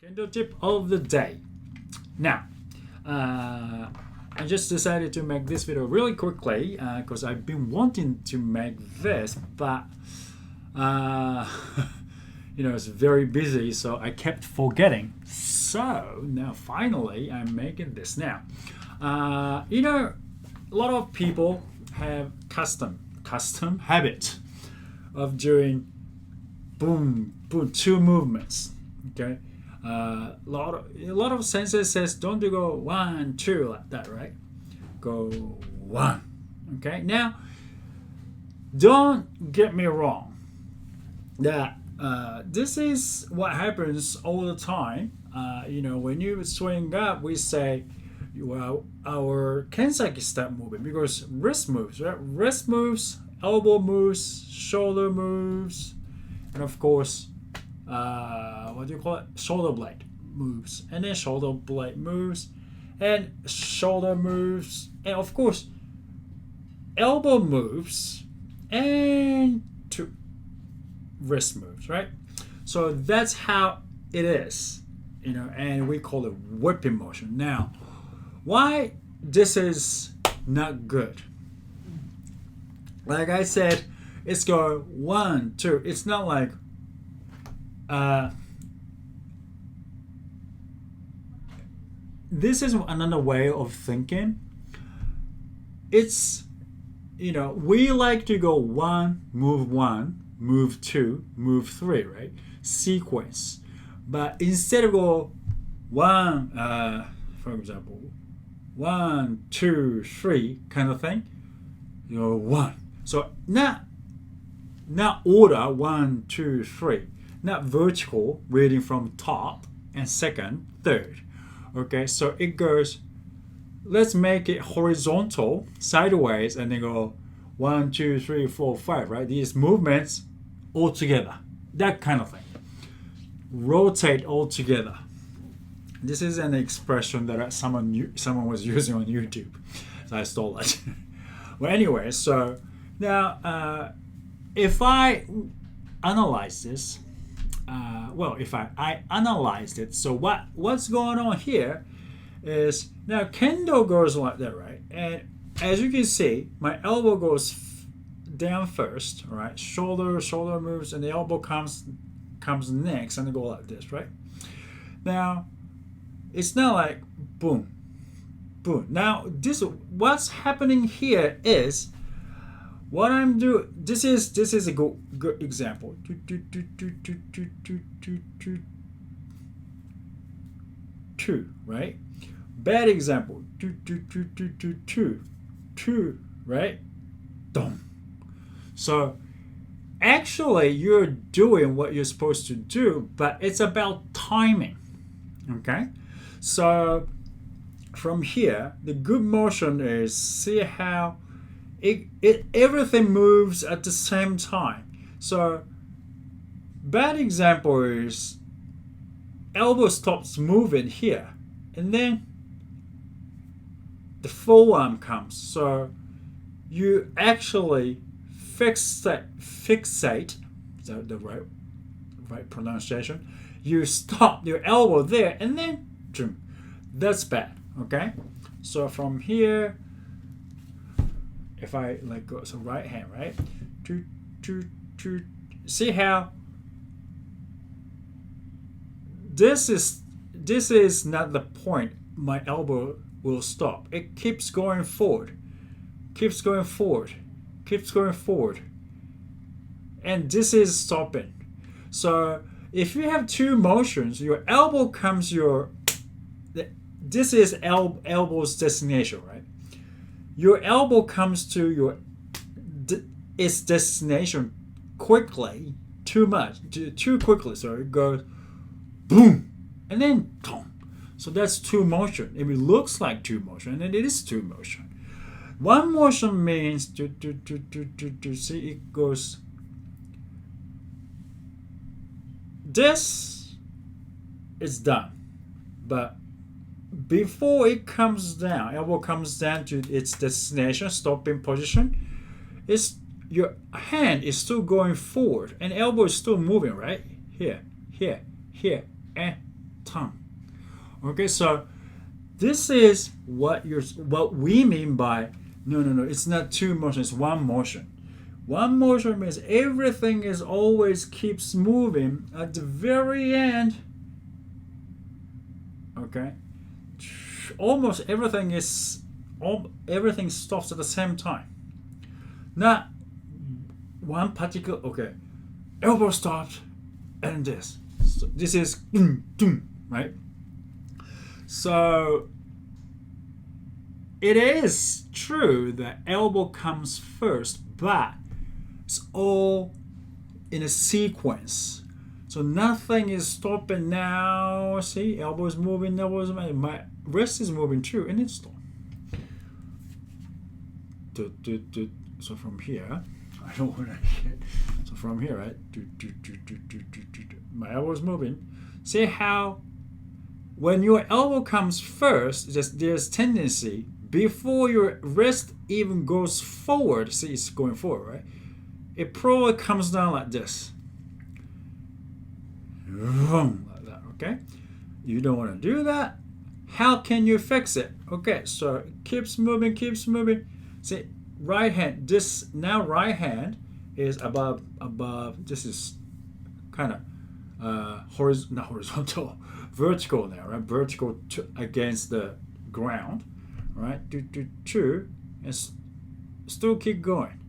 Kendo tip of the day. Now, I just decided to make this video really quickly because I've been wanting to make this, but uh, it's very busy, so I kept forgetting. So now finally, I'm making this now. A lot of people have custom habit of doing boom boom two movements. Okay. A lot of sensei says don't you go 1 2 like that, right? Go 1. Okay. Now, don't get me wrong. That this is what happens all the time. When you swing up, we say, well, our Kensaki step movement because wrist moves, right? Wrist moves, elbow moves, shoulder moves, and of course, what do you call it? Shoulder blade moves, and then shoulder blade moves, and shoulder moves, and of course, elbow moves, and two wrist moves, right? So that's how it is, and we call it whipping motion. Now, why this is not good? Like I said, it's going 1 2. It's not like this is another way of thinking. It's we like to go 1, move 2, move 3, right? Sequence. But instead of go 1, for example, 1 2 3 kind of thing, you go 1. So not order 1 2 3. Not vertical, reading from top and second, third. Okay, so it goes, let's make it horizontal, sideways, and then go 1 2 3 4 5, right? These movements all together, that kind of thing. Rotate all together. This is an expression that someone was using on YouTube, so I stole it. Well, anyway, so now if I analyze this, if I analyzed it, so what's going on here is now kendo goes like that, right? And as you can see, my elbow goes down first, right? Shoulder moves, and the elbow comes next, and they go like this, right? Now, it's not like boom, boom. Now, what's happening here is what I'm doing. This is a good example. Two, right? Bad example. Two, right? Dum. So actually, you're doing what you're supposed to do, but it's about timing. Okay, so from here, the good motion is see how everything moves at the same time. So bad example is elbow stops moving here, and then the forearm comes. So you actually fixate. Is that the right pronunciation? You stop your elbow there, and then that's bad. Okay, so from here, if I go, so right hand, right? See how this is not the point. My elbow will stop. It keeps going forward, and this is stopping. So if you have two motions, your elbow comes this is elbow's destination, right? Your elbow comes to its destination quickly, too quickly. So it goes boom, and then boom. So that's two motion. It looks like two motion, and it is two motion. One motion means see it goes. This is done, but before it comes down, elbow comes down to its destination, stopping position, your hand is still going forward and elbow is still moving, right? Here, and tongue. Okay, so this is what we mean by no. It's not two motions. It's one motion. One motion means everything is always keeps moving at the very end. Okay, almost everything stops at the same time. Not one particular. Okay, elbow stopped, and this. So this is right. So it is true that elbow comes first, but it's all in a sequence. So nothing is stopping now. See, elbow is moving, my wrist is moving too, and it's stopped. So from here, I don't want to hit. So from here, right? My elbow is moving. See how when your elbow comes first, there's tendency before your wrist even goes forward. See, it's going forward, right? It probably comes down like this. Like that, okay? You don't want to do that. How can you fix it? Okay, so it keeps moving. See, right hand, right hand is above, this is kind of not horizontal, vertical now, right? Vertical against the ground, right? And still keep going.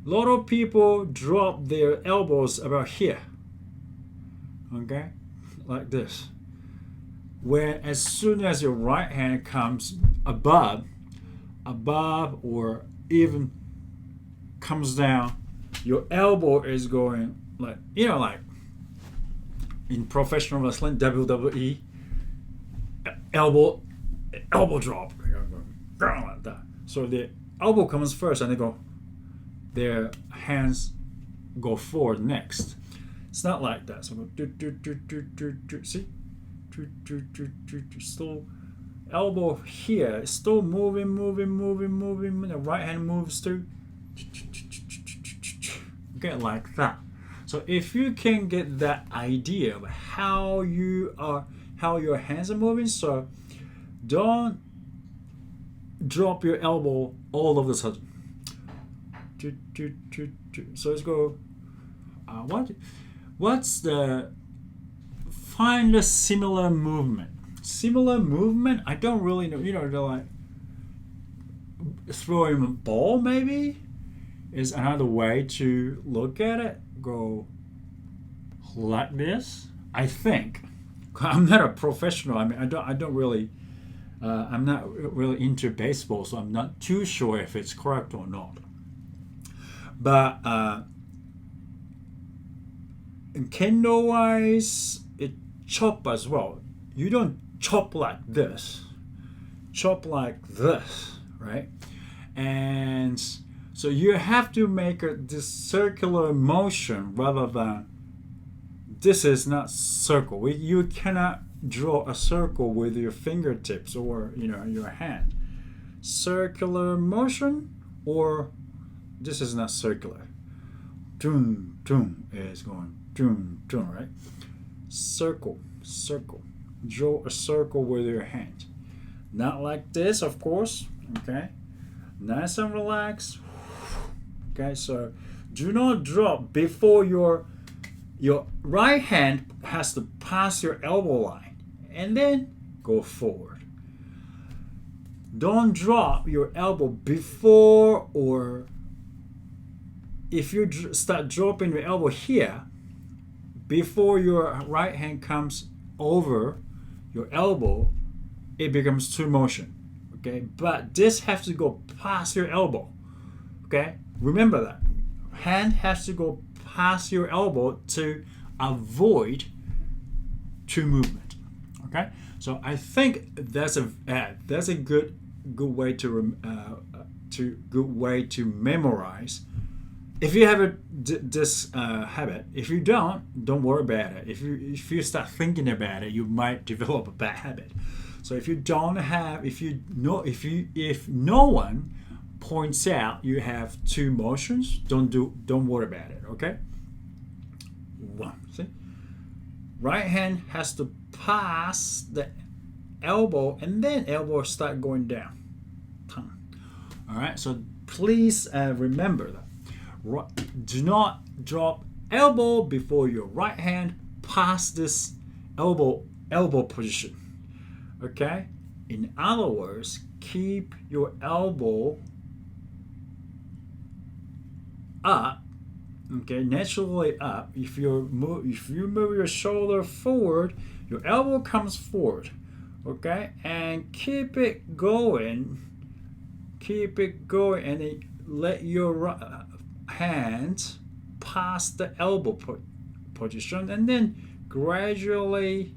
A lot of people drop their elbows about here, okay, like this. When as soon as your right hand comes above, or even comes down, your elbow is going like like in professional wrestling, WWE, elbow drop, like that. So the elbow comes first, and their hands go forward next. It's not like that. So go see, still elbow here, still moving. The right hand moves too. Okay, like that. So if you can get that idea of how your hands are moving, so don't drop your elbow all of a sudden. So let's go. What's the find a similar movement? Similar movement? I don't really know. They're like throwing a ball. Maybe is another way to look at it. Go like this. I think. I'm not a professional. I mean, I don't really. I'm not really into baseball, so I'm not too sure if it's correct or not. But in Kendo-wise, it chop as well. You don't chop like this. Chop like this, right? And so you have to make this circular motion rather than this is not circle. You cannot draw a circle with your fingertips or your hand. Circular motion or this is not circular. Doom is going doom, right? Circle. Draw a circle with your hand. Not like this, of course. Okay. Nice and relaxed. Okay, so do not drop before your right hand has to pass your elbow line and then go forward. Don't drop your elbow before, or if you start dropping your elbow here before your right hand comes over your elbow, it becomes two motion. Okay, but this has to go past your elbow. Okay, remember that hand has to go past your elbow to avoid two movement. Okay, so I think that's a good way to memorize. If you have this habit, if you don't worry about it. If you start thinking about it, you might develop a bad habit. So if no one points out you have two motions, don't worry about it. Okay. One. See, right hand has to pass the elbow, and then elbow start going down. All right, so please remember that. Do not drop elbow before your right hand pass this elbow position. Okay? In other words, keep your elbow up, okay, naturally up. If you move your shoulder forward, your elbow comes forward, okay, and keep it going, and then let your hand pass the elbow position, and then gradually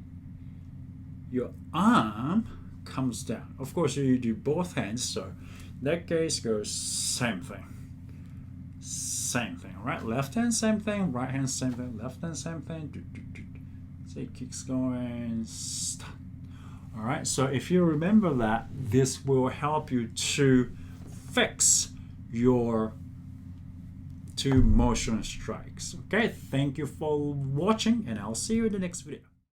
your arm comes down. Of course, you do both hands, so in that case goes same thing. Right? Left hand, same thing. Right hand, same thing. Left hand, same thing. So it keeps going. Stop. All right. So if you remember that, this will help you to fix your two motion strikes. Okay. Thank you for watching, and I'll see you in the next video.